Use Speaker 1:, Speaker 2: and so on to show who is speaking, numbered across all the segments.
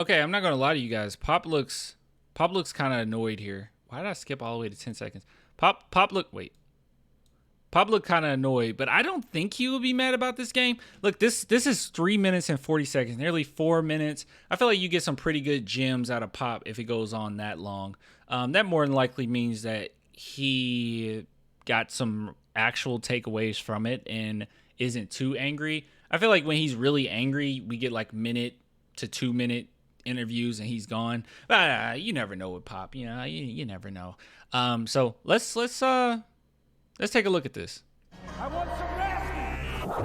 Speaker 1: Okay, I'm not gonna lie to you guys. Pop looks kind of annoyed here. Why did I skip all the way to 10 seconds? Pop looked kind of annoyed, but I don't think he will be mad about this game. Look, this is 3 minutes and 40 seconds, nearly 4 minutes. I feel like you get some pretty good gems out of Pop if it goes on that long. That more than likely means that he got some actual takeaways from it and isn't too angry. I feel like when he's really angry, we get like minute to 2 minute interviews and he's gone. But you never know with Pop. You never know. So let's take a look at this.
Speaker 2: I want some rest. Are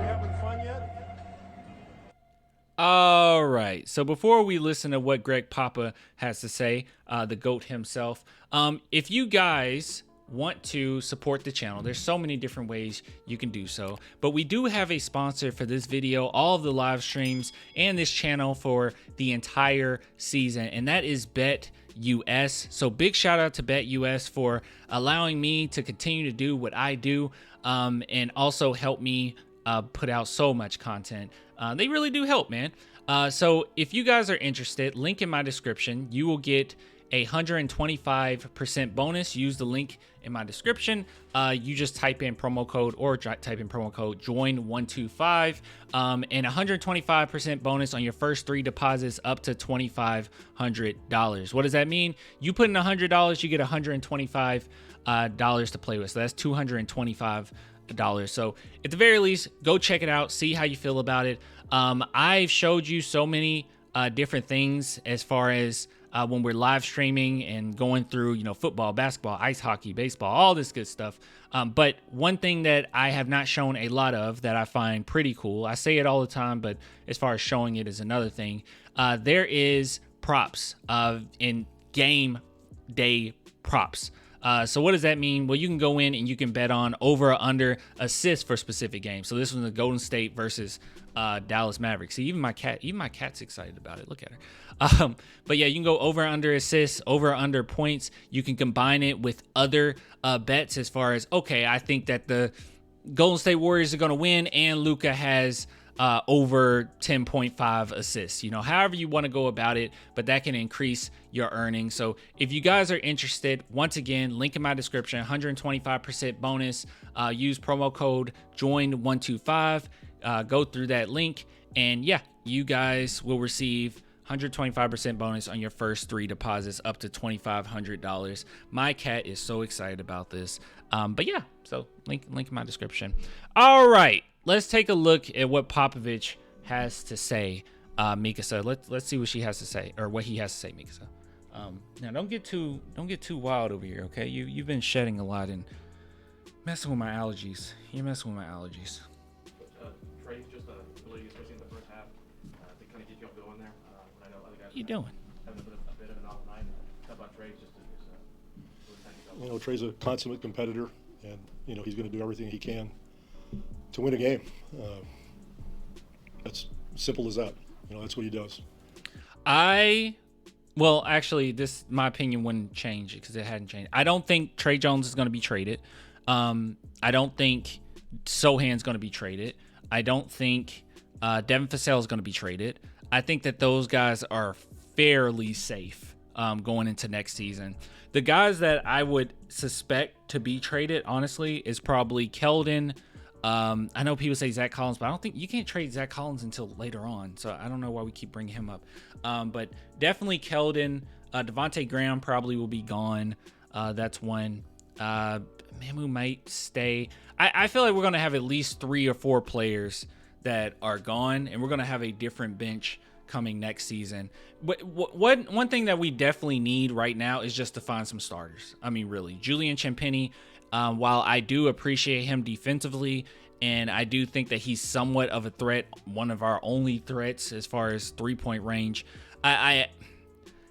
Speaker 2: we having fun yet?
Speaker 1: All right. So before we listen to what Greg Papa has to say, the GOAT himself, if you guys want to support the channel, there's so many different ways you can do so, but we do have a sponsor for this video, all of the live streams, and this channel for the entire season, and that is BetUS. So big shout out to BetUS for allowing me to continue to do what I do, and also help me put out so much content. They really do help, man. So if you guys are interested, link in my description. You will get a 125% bonus. Use the link in my description. You just type in promo code JOIN125, and 125% bonus on your first 3 deposits up to $2,500. What does that mean? You put in $100, you get $125 to play with. So that's $225. So at the very least, go check it out, see how you feel about it. I've showed you so many different things as far as when we're live streaming and going through, football, basketball, ice hockey, baseball, all this good stuff. But one thing that I have not shown a lot of that I find pretty cool, I say it all the time, but as far as showing it is another thing. There is props in game day props. So what does that mean? Well, you can go in and you can bet on over or under assists for specific games. So this was the Golden State versus Dallas Mavericks. See, even my cat's excited about it. Look at her. But yeah, you can go over or under assists, over or under points. You can combine it with other bets as far as, okay, I think that the Golden State Warriors are going to win and Luka has over 10.5 assists, however you want to go about it, but that can increase your earnings. So if you guys are interested, once again, link in my description, 125% bonus, use promo code JOIN125, go through that link, and yeah, you guys will receive 125% bonus on your first 3 deposits up to $2,500. My cat is so excited about this. But yeah, so link in my description. All right, let's take a look at what Popovich has to say. Mikasa, let's see what she has to say, or what he has to say, Mikasa. Now don't get too wild over here, okay? You've been shedding a lot and messing with my allergies. You're messing with my allergies.
Speaker 3: Trade just really, especially in the first half, to kind of get you going there. I know other guys.
Speaker 1: What you doing?
Speaker 3: Having a bit of an off night. How about Trey? Just to really kind of go.
Speaker 4: Trey's a consummate competitor, and he's going to do everything he can to win a game. That's simple as that. That's what he does.
Speaker 1: Well, actually, my opinion wouldn't change because it hadn't changed. I don't think Trey Jones is going to be traded. I don't think Sohan's going to be traded. I don't think Devin Vassell is going to be traded. I think that those guys are fairly safe going into next season. The guys that I would suspect to be traded, honestly, is probably Keldon. I know people say Zach Collins, but I don't think you can't trade Zach Collins until later on. So I don't know why we keep bringing him up. But definitely Keldon. Devontae Graham probably will be gone. That's one. Mamu might stay. I feel like we're going to have at least 3 or 4 players that are gone, and we're going to have a different bench coming next season. But one thing that we definitely need right now is just to find some starters. I mean, really. Julian Champagnie, while I do appreciate him defensively, and I do think that he's somewhat of a threat, one of our only threats as far as 3-point range,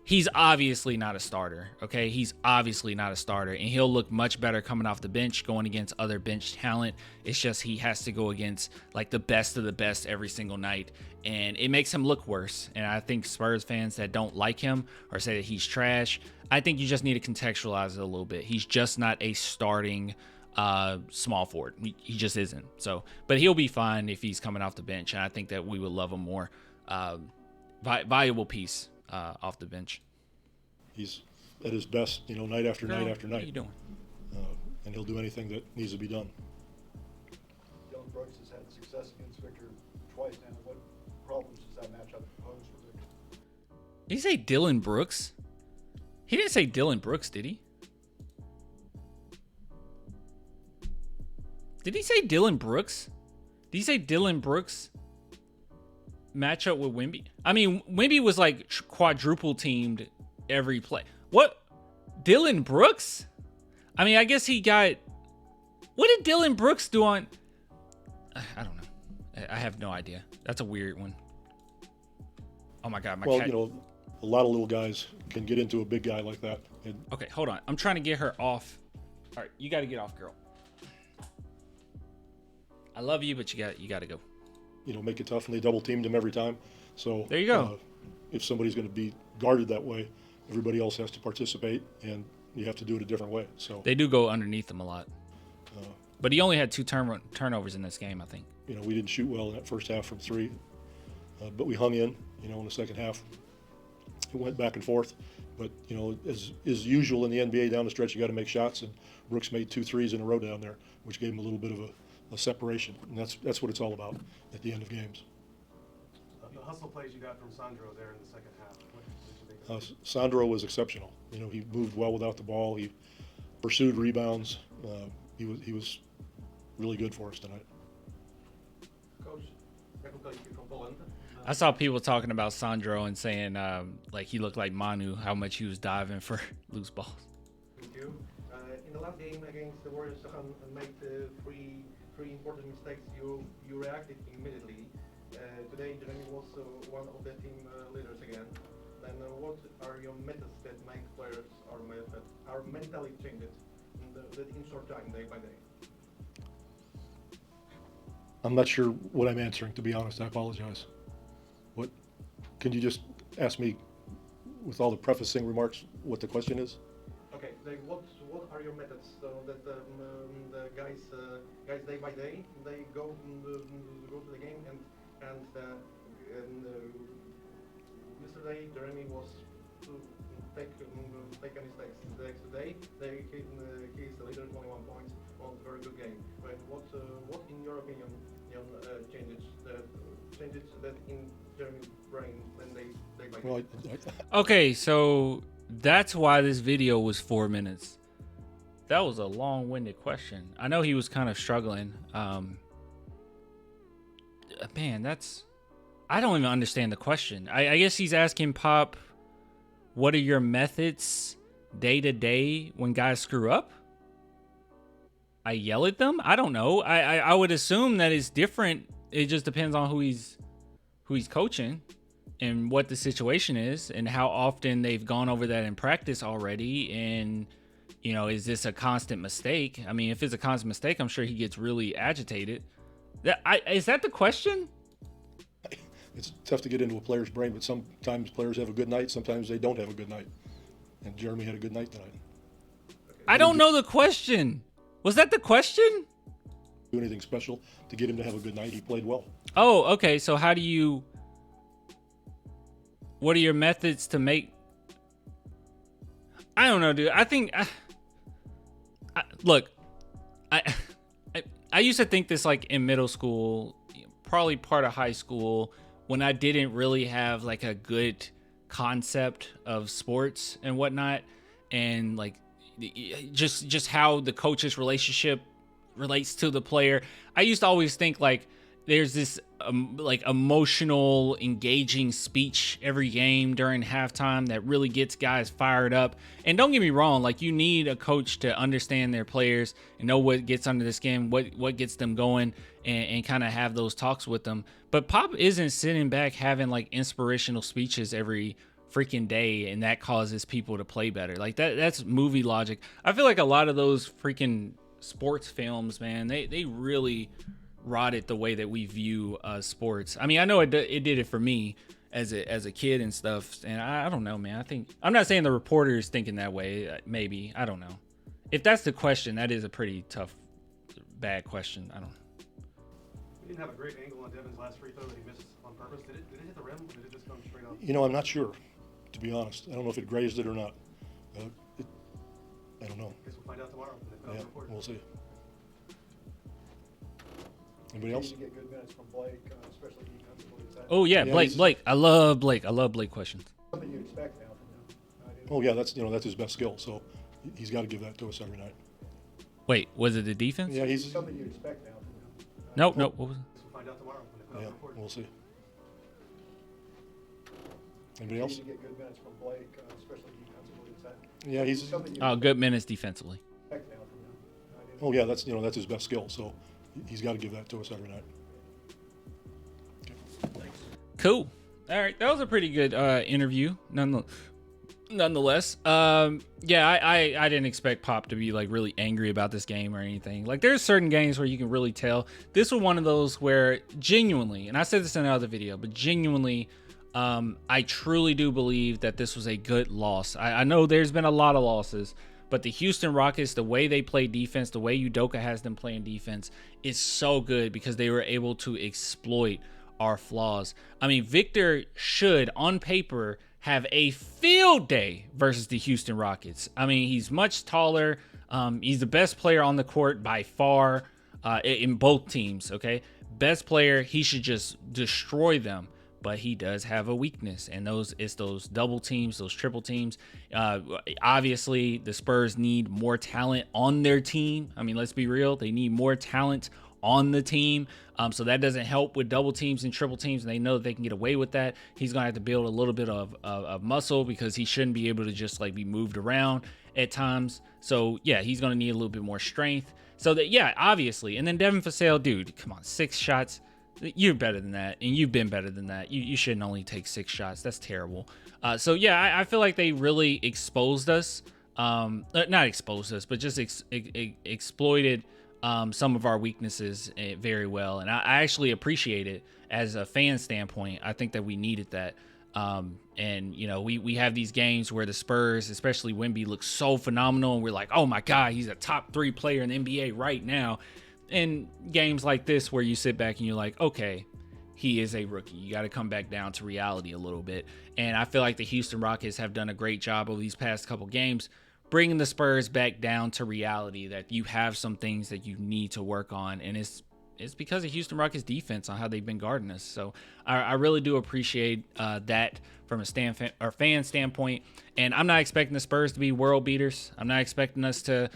Speaker 1: he's obviously not a starter, okay? He's obviously not a starter, and he'll look much better coming off the bench, going against other bench talent. It's just he has to go against, like, the best of the best every single night, and it makes him look worse. And I think Spurs fans that don't like him or say that he's trash, I think you just need to contextualize it a little bit. He's just not a starting small forward. He just isn't. So, but he'll be fine if he's coming off the bench, and I think that we would love him more valuable piece off the bench.
Speaker 4: He's at his best, night after night after night.
Speaker 1: What are you doing?
Speaker 4: And he'll do anything that needs to be done.
Speaker 5: Dylan Brooks has had success against Victor twice now. What problems does that matchup pose for Victor?
Speaker 1: Did he say Dylan Brooks? He didn't say Dylan Brooks, did he? Did he say Dylan Brooks? Did he say Dylan Brooks matchup with Wemby? I mean, Wemby was like quadruple teamed every play. What? Dylan Brooks? I mean, I guess he got... What did Dylan Brooks do on... I don't know. I have no idea. That's a weird one. Oh my God, my cat...
Speaker 4: A lot of little guys can get into a big guy like that. And
Speaker 1: Okay, hold on. I'm trying to get her off. All right, you got to get off, girl. I love you, but you got to go.
Speaker 4: make it tough, and they double teamed him every time. So
Speaker 1: There you go.
Speaker 4: If somebody's going to be guarded that way, everybody else has to participate, and you have to do it a different way. So
Speaker 1: They do go underneath him a lot. But he only had 2 turnovers in this game, I think.
Speaker 4: we didn't shoot well in that first half from 3, but we hung in. In the second half, it went back and forth. But as is usual in the NBA, down the stretch you got to make shots, and Brooks made 2 threes in a row down there, which gave him a little bit of a separation, and that's what it's all about at the end of games.
Speaker 3: The hustle plays you got from Sandro there in the second half. What did you think of that?
Speaker 4: Sandro was exceptional. He moved well without the ball. He pursued rebounds. He was really good for us tonight.
Speaker 3: Coach, Jakub Kolicki from Poland.
Speaker 1: I saw people talking about Sandro and saying like he looked like Manu, how much he was diving for loose balls.
Speaker 3: Thank you. In the last game against the Warriors, Sohan made three important mistakes. You reacted immediately. Today, Jeremy was one of the team leaders again. Then what are your methods that make players are mentally changed in short time, day by day?
Speaker 4: I'm not sure what I'm answering, to be honest. I apologize. What? Can you just ask me, with all the prefacing remarks, what the question is?
Speaker 3: Okay, what are your methods so that the guys day by day they go to the game and yesterday Jeremy was to take any mistakes. The next day he is the leader, 21 points on a very good game. But what in your opinion changes that in Jeremy's brain when they day by day?
Speaker 4: Well,
Speaker 1: Okay, so that's why this video was 4 minutes. That was a long-winded question. I know he was kind of struggling. Man, I don't even understand the question. I guess he's asking Pop, what are your methods day to day when guys screw up? I yell at them? I don't know. I would assume that it's different. It just depends on who he's coaching and what the situation is and how often they've gone over that in practice already. And, is this a constant mistake? I mean, if it's a constant mistake, I'm sure he gets really agitated. Is that the question?
Speaker 4: it's tough to get into a player's brain, but sometimes players have a good night, sometimes they don't have a good night. And Jeremy had a good night tonight.
Speaker 1: I don't know the question. Was that the question?
Speaker 4: Do anything special to get him to have a good night. He played well.
Speaker 1: Oh, okay. So what are your methods to make? I don't know, dude. I think, look, I used to think this like in middle school, probably part of high school, when I didn't really have like a good concept of sports and whatnot, and like just how the coach's relationship relates to the player. I used to always think like there's this like emotional, engaging speech every game during halftime that really gets guys fired up. And don't get me wrong, like you need a coach to understand their players and know what gets under the skin, what gets them going, and kind of have those talks with them. But Pop isn't sitting back having like inspirational speeches every freaking day, and that causes people to play better. Like that's movie logic. I feel like a lot of those freaking sports films, man, they really rotted the way that we view sports. I mean, I know it did it for me as a kid and stuff, and I don't know, man. I'm not saying the reporter is thinking that way. Maybe, I don't know. If that's the question, that is a pretty tough, bad question. I don't know.
Speaker 3: We didn't have a great angle on Devin's last free throw that he missed on purpose? Did it hit the rim, or did it just come straight up?
Speaker 4: You know, I'm not sure, to be honest. I don't know if it grazed it or not. I don't know.
Speaker 3: Guess we'll find out tomorrow when they put out
Speaker 4: Yeah,
Speaker 3: the report.
Speaker 4: we'll see. Anybody else?
Speaker 5: You get good minutes from Blake, especially defensively. Is that
Speaker 1: Oh yeah,
Speaker 4: Yeah,
Speaker 1: Blake.
Speaker 4: he's-
Speaker 1: Blake. I love Blake. I love Blake questions.
Speaker 5: something you expect now from him?
Speaker 4: Oh yeah, that's his best skill. So he's got to give that to us every night.
Speaker 1: Wait, was it the defense?
Speaker 4: Yeah, he's
Speaker 5: Something you expect now from him?
Speaker 1: No, no. What was it?
Speaker 3: Guess we'll find out tomorrow when they put out
Speaker 4: yeah.
Speaker 3: the report.
Speaker 4: We'll see. Anybody else?
Speaker 5: You get good minutes from Blake, especially defensively. Is that
Speaker 4: Yeah, he's.
Speaker 5: something you
Speaker 1: Oh, good minutes defensively.
Speaker 5: expect now from him?
Speaker 4: Oh yeah, that's his best skill. So he's got to give that to us every night.
Speaker 1: Cool. All right, that was a pretty good interview. Nonetheless, yeah, I didn't expect Pop to be like really angry about this game or anything. Like, there's certain games where you can really tell. This was one of those where genuinely, and I said this in another video, but genuinely, I truly do believe that this was a good loss. I know there's been a lot of losses, but the Houston Rockets, the way they play defense, the way Udoka has them playing defense is so good because they were able to exploit our flaws. I mean, Victor should, on paper, have a field day versus the Houston Rockets. I mean, he's much taller. He's the best player on the court by far in both teams, okay? Best player, he should just destroy them. But he does have a weakness, and it's those double teams, those triple teams. Obviously, the Spurs need more talent on their team. I mean, let's be real. They need more talent on the team. So that doesn't help with double teams and triple teams, and they know that they can get away with that. He's going to have to build a little bit of muscle because he shouldn't be able to just like be moved around at times. So, yeah, he's going to need a little bit more strength. So that, yeah, obviously. And then Devin Vassell, dude, come on, 6 shots. You're better than that, and you've been better than that. You shouldn't only take 6 shots. That's terrible. So, yeah, I feel like they really exposed us. Not exposed us, but just exploited some of our weaknesses very well. And I actually appreciate it as a fan standpoint. I think that we needed that. And, you know, we have these games where the Spurs, especially Wemby, looks so phenomenal, and we're like, oh, my God, he's a top 3 player in the NBA right now. In games like this where you sit back and you're like, okay, he is a rookie. You got to come back down to reality a little bit. And I feel like the Houston Rockets have done a great job over these past couple games bringing the Spurs back down to reality, that you have some things that you need to work on. And it's because of Houston Rockets defense on how they've been guarding us. So I really do appreciate that from a fan standpoint. And I'm not expecting the Spurs to be world beaters. I'm not expecting us to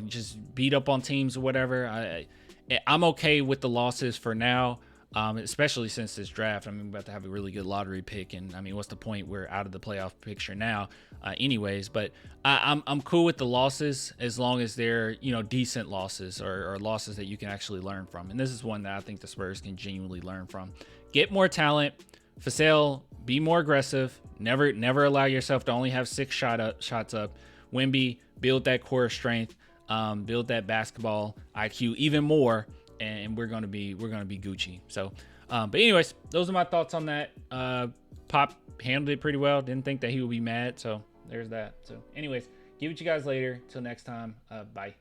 Speaker 1: just beat up on teams or whatever. I'm okay with the losses for now, especially since this draft. I'm about to have a really good lottery pick, and I mean, what's the point? We're out of the playoff picture now, anyways. But I'm cool with the losses as long as they're decent losses or losses that you can actually learn from. And this is one that I think the Spurs can genuinely learn from. Get more talent. Vassell, be more aggressive. Never allow yourself to only have 6 shots up. Wemby, build that core strength, build that basketball IQ even more, and we're gonna be Gucci. So, but anyways, those are my thoughts on that. Pop handled it pretty well. Didn't think that he would be mad. So there's that. So anyways, give it to you guys later. Till next time. Bye.